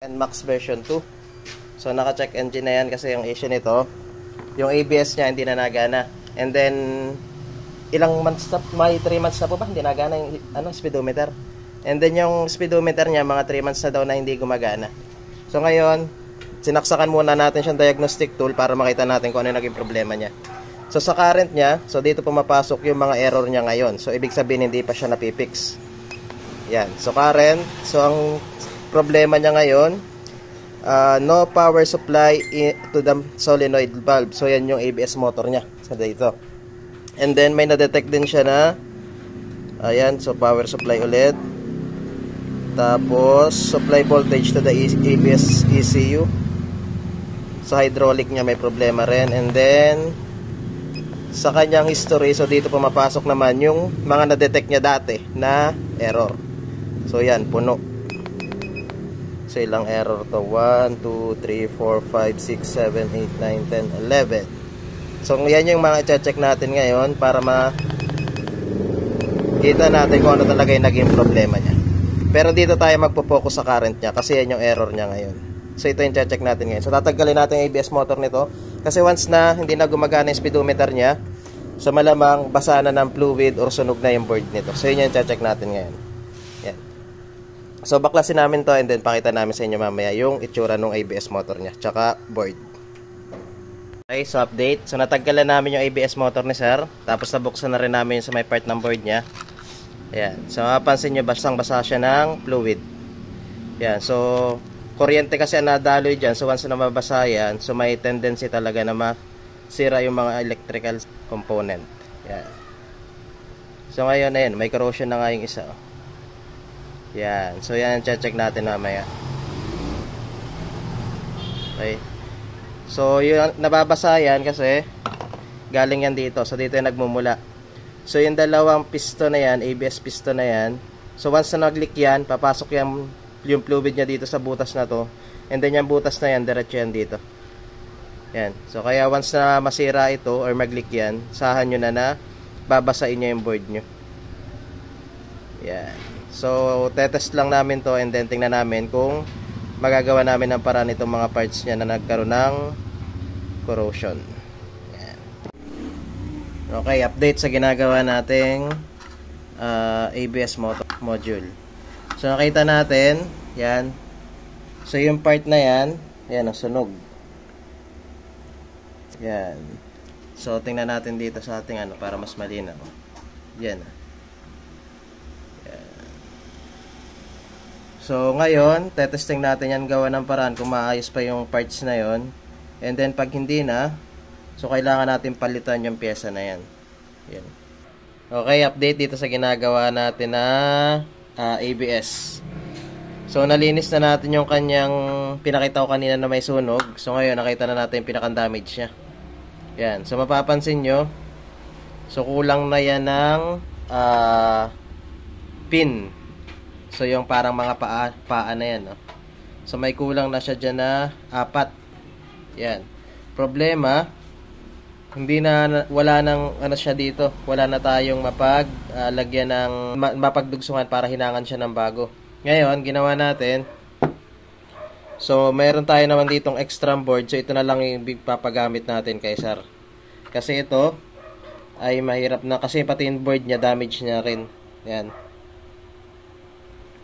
NMAX version 2. So naka-check engine na yan kasi yung issue nito, yung ABS niya hindi na nagana. And then ilang months na, may 3 months na po ba hindi nagana yung speedometer. And then yung speedometer niya mga 3 months na daw na hindi gumagana. So ngayon, sinaksakan muna natin siyang diagnostic tool para makita natin kung ano yung naging problema niya. So sa current niya, so dito pumapasok yung mga error niya ngayon. So ibig sabihin hindi pa siya napipix. Yan. So current, so ang problema niya ngayon, no power supply to the solenoid valve. So yan yung ABS motor niya sa dito. And then may na-detect din siya na ayan, so power supply ulit. Tapos supply voltage to the ABS ECU. Sa hydraulic niya may problema rin. And then sa kanyang history, so dito pumapasok naman yung mga na-detect niya dati na error. So yan, puno. So ilang error to? 1, 2, 3, 4, 5, 6, 7, 8, 9, 10, 11. So yan yung mga i-check natin ngayon para makita natin kung ano talaga yung naging problema niya. Pero dito tayo magpo-focus sa current niya kasi yan yung error niya ngayon. So ito yung check natin ngayon. So tatanggalin natin yung ABS motor nito kasi once na hindi na gumagana yung speedometer niya, so malamang basa na ng fluid or sunog na yung board nito. So yun yung check natin ngayon. Yan. So baklasin namin to and then pakita namin sa inyo mamaya yung itsura ng ABS motor niya tsaka board. Okay, so update. So natanggalan namin yung ABS motor ni sir. Tapos nabuksan na rin namin sa may part ng board niya. Ayan. So mapapansin nyo, basang-basa siya ng fluid. Ayan. So kuryente kasi ang nadaloy dyan. So once na mabasa yan, so may tendency talaga na masira yung mga electrical component. Ayan. So ngayon, ayan, may corrosion na nga yung isa. Ayan. So yan, check natin mamaya. Okay. So yung nababasa yan kasi galing yan dito. So dito yung nagmumula. So yung dalawang piston na yan, ABS piston na yan, so once na nag-leak yan, papasok yung fluid niya dito sa butas na to. And then yung butas na yan, diretso yan dito. Yan. So kaya once na masira ito or mag-leak yan, sahan nyo na babasain nyo yung board nyo. Yan. So tetest lang namin to and then tingnan namin kung magagawa namin ng paraan itong mga parts niya na nagkaroon ng corrosion. Okay, update sa ginagawa nating ABS module. So nakita natin, yan. So yung part na yan, yan ang sunog. Yan. So tingnan natin dito sa ating para mas malinaw. Yan. Yan. So ngayon, tetesting natin yan, gawa ng paraan kung maayos pa yung parts na yon. And then pag hindi na, so kailangan natin palitan yung pyesa na yan. Yan. Okay, update dito sa ginagawa natin na ABS. So nalinis na natin yung kanyang pinakita ko kanina na may sunog. So ngayon nakita na natin yung pinaka-damage niya. Yan. So mapapansin nyo, so kulang na yan ng pin. So yung parang mga paa na yan. No? So may kulang na siya dyan na 4. Yan. Problema, wala nang siya dito. Wala na tayong lagyan ng mapagdugsungan para hinangan siya ng bago. Ngayon, ginawa natin. So, meron tayo naman ditong extra board. So, ito na lang yung papagamit natin kay sir. Kasi ito ay mahirap na kasi pati yung board niya damage niya rin. Yan.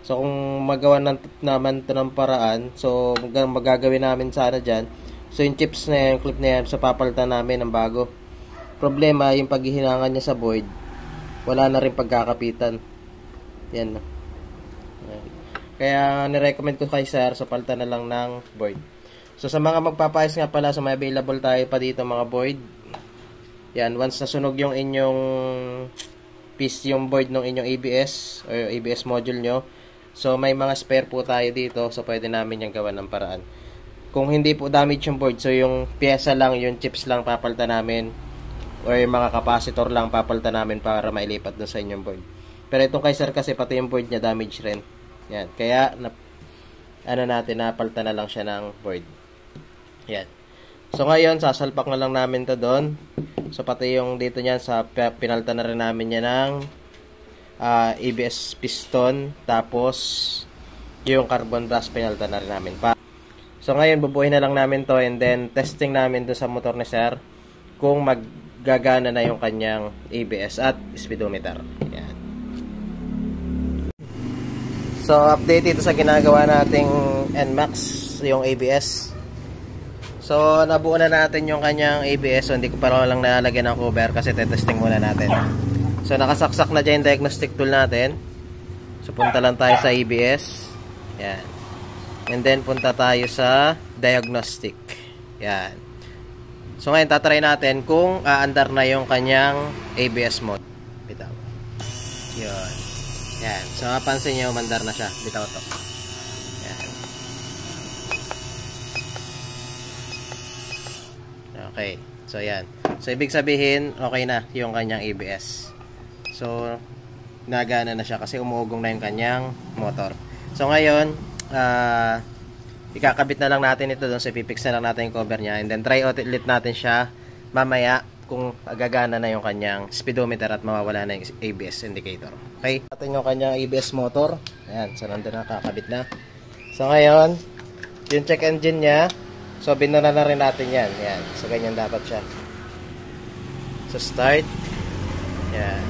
So, kung magawa naman ito ng paraan, so, magagawin namin sana dyan. So, yung chips na yan, yung clip na yan, so papalitan namin ng bago. Problema, yung paghihinangan niya sa board, wala na rin pagkakapitan. Yan. Kaya, nirecommend ko kay sir, so palitan na lang ng board. So, sa mga magpapayos nga pala, so may available tayo pa dito mga board. Yan, once nasunog yung inyong piece, yung board ng inyong ABS, or ABS module nyo, so may mga spare po tayo dito, so pwede namin yung gawa ng paraan. Kung hindi po damage yung board, so yung pyesa lang, yung chips lang papalitan namin or yung mga capacitor lang papalitan namin para mailipat doon sa inyong board. Pero itong kay sir kasi pati yung board niya damage rin. Yan. Kaya napalitan na lang siya ng board. Yan. So ngayon, sasalpak na lang namin to doon. So pati yung dito niyan, pinalitan na rin namin yan ng ABS piston. Tapos yung carbon brush pinalitan na rin namin pa. So ngayon bubuhin na lang namin to, and then testing namin dun sa motor ni sir kung maggagana na yung kanyang ABS at speedometer. Yan. So update ito sa ginagawa nating NMAX, yung ABS. So nabuo na natin yung kanyang ABS, so hindi ko pa lang nalalagyan ng cover kasi tetesting muna natin. So nakasaksak na dyan yung diagnostic tool natin. So punta lang tayo sa ABS. Yan. And then punta tayo sa diagnostic. Yan. So ngayon tatry natin kung aandar na yung kanyang ABS mode. Bitaw. Yun. Yan. So mapansin nyo, mandar na siya. Bitaw to. Yan. Okay. So yan. So ibig sabihin, okay na yung kanyang ABS. So nagana na siya kasi umuugong na yung kanyang motor. So ngayon, ikakabit na lang natin ito doon, so ipipix na lang natin yung cover niya, and then try ulit natin siya mamaya kung gagana na yung kanyang speedometer at mawawala na yung ABS indicator. Okay? Natin yung kanyang ABS motor. Ayan, so nandun na, kakabit na. So ngayon, yung check engine niya, so binura na rin natin yan. Ayan, so ganyan dapat siya. So start. Ayan.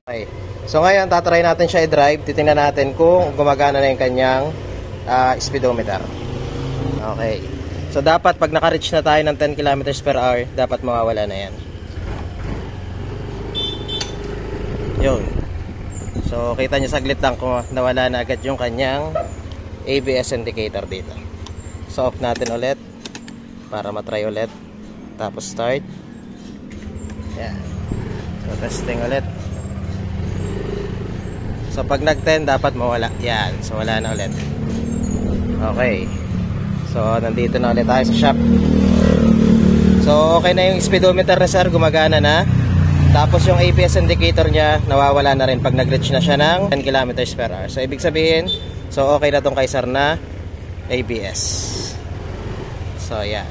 Okay. So ngayon, tatry natin siya i-drive. Titingnan natin kung gumagana na yung kanyang speedometer. Okay. So dapat pag naka-reach na tayo ng 10 km per hour, dapat mawawala na yan. Yun. So kita nyo saglit lang kung nawala na agad yung kanyang ABS indicator dito. So off natin ulit para matry ulit. Tapos start. Yan. So testing ulit. So pag nag-10 dapat mawala. Yan. So wala na ulit. Okay. So nandito na ulit tayo sa shop. So okay na yung speedometer na sir, gumagana na. Tapos yung ABS indicator niya nawawala na rin pag nag-reach na siya ng 10 km per hour. So ibig sabihin, so okay na tong kay sir na ABS. So yan.